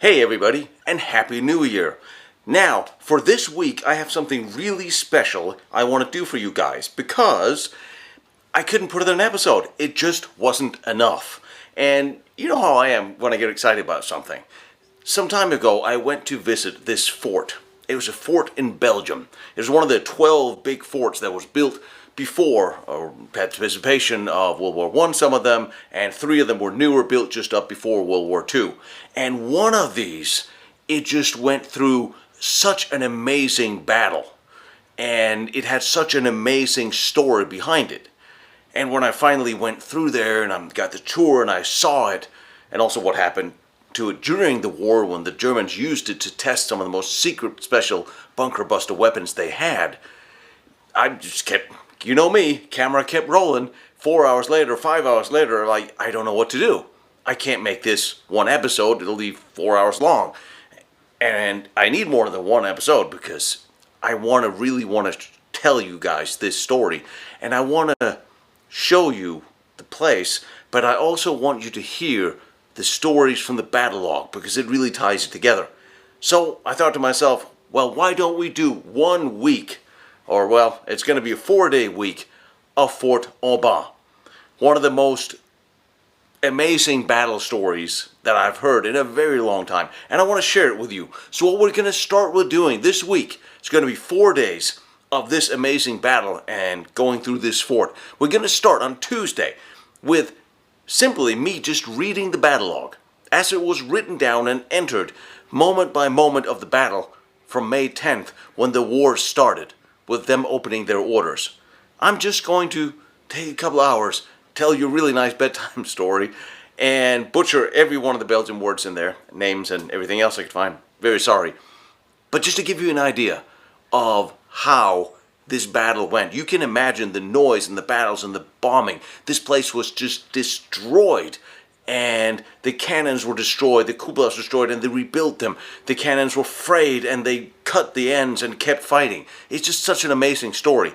Hey everybody, and Happy New Year! Now, for this week, I have something really special I want to do for you guys because I couldn't put it in an episode. It just wasn't enough. And you know how I am when I get excited about something. Some time ago, I went to visit this fort. It was a fort in Belgium. It was one of the 12 big forts that was built before, or participation of World War I, some of them, and 3 of them were newer, built just up before World War II. And one of these, it just went through such an amazing battle. And it had such an amazing story behind it. And when I finally went through there and I got the tour and I saw it, and also what happened to it during the war when the Germans used it to test some of the most secret special bunker buster weapons they had, I just kept, you know me, camera kept rolling. 4 hours later, 5 hours later, like, I don't know what to do. I can't make this one episode, it'll be 4 hours long. And I need more than one episode because I really want to tell you guys this story. And I want to show you the place, but I also want you to hear the stories from the battle log because it really ties it together. So I thought to myself, well, why don't we do 1 week, or well, it's going to be a 4-day week of Fort Aubin. One of the most amazing battle stories that I've heard in a very long time, and I want to share it with you. So what we're going to start with doing this week, it's going to be 4 days of this amazing battle and going through this fort. We're going to start on Tuesday with simply me just reading the battle log as it was written down and entered moment by moment of the battle from May 10th when the war started with them opening their orders. I'm just going to take a couple hours, tell you a really nice bedtime story, and butcher every one of the Belgian words in there, names and everything else I could find. Very sorry. But just to give you an idea of how this battle went. You can imagine the noise and the battles and the bombing. This place was just destroyed. And the cannons were destroyed, the cupolas were destroyed, and they rebuilt them. The cannons were frayed, and they cut the ends and kept fighting. It's just such an amazing story.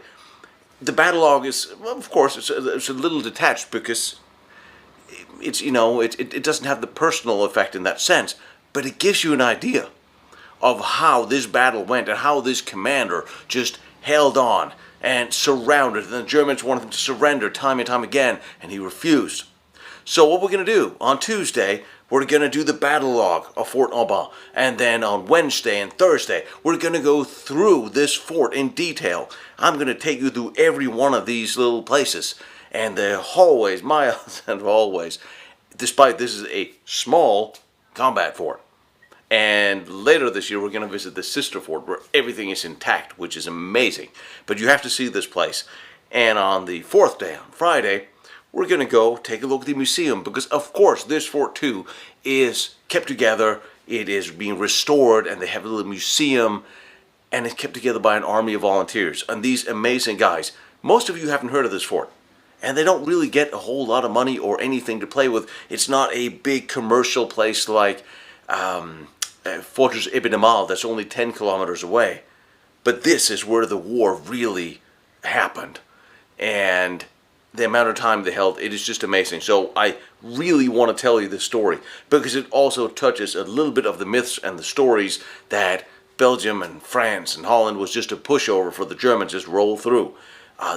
The battle log is, well, of course, it's a little detached because it's, you know, it doesn't have the personal effect in that sense, but it gives you an idea of how this battle went and how this commander just held on and surrounded. And the Germans wanted him to surrender time and time again, and he refused. So what we're going to do on Tuesday, we're going to do the battle log of Fort Aubin. And then on Wednesday and Thursday, we're going to go through this fort in detail. I'm going to take you through every one of these little places. And the hallways, miles and hallways, despite this is a small combat fort. And later this year, we're going to visit the sister fort where everything is intact, which is amazing. But you have to see this place. And on the 4th day, on Friday, we're going to go take a look at the museum because, of course, this fort, too, is kept together. It is being restored, and they have a little museum, and it's kept together by an army of volunteers. And these amazing guys, most of you haven't heard of this fort, and they don't really get a whole lot of money or anything to play with. It's not a big commercial place like Fortress Aubin that's only 10 kilometers away. But this is where the war really happened. And the amount of time they held, it is just amazing. So I really want to tell you this story because it also touches a little bit of the myths and the stories that Belgium and France and Holland was just a pushover for the Germans, just roll through.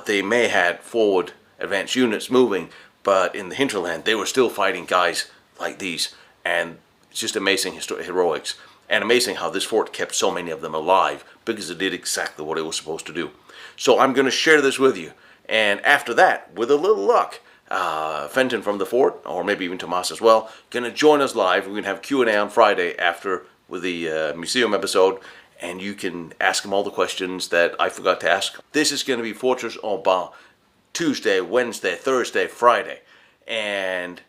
They may had forward advanced units moving, but in the hinterland they were still fighting guys like these. And it's just amazing heroics. And amazing how this fort kept so many of them alive because it did exactly what it was supposed to do. So I'm going to share this with you. And after that, with a little luck, Fenton from the fort, or maybe even Tomas as well, going to join us live. We're going to have Q&A on Friday after with the museum episode, and you can ask him all the questions that I forgot to ask. This is going to be Fortress Aubin, Tuesday, Wednesday, Thursday, Friday. And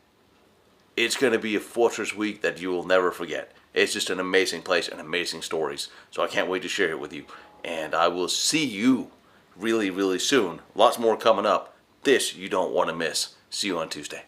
it's going to be a Fortress week that you will never forget. It's just an amazing place and amazing stories. So I can't wait to share it with you. And I will see you really, really soon. Lots more coming up. This you don't want to miss. See you on Tuesday.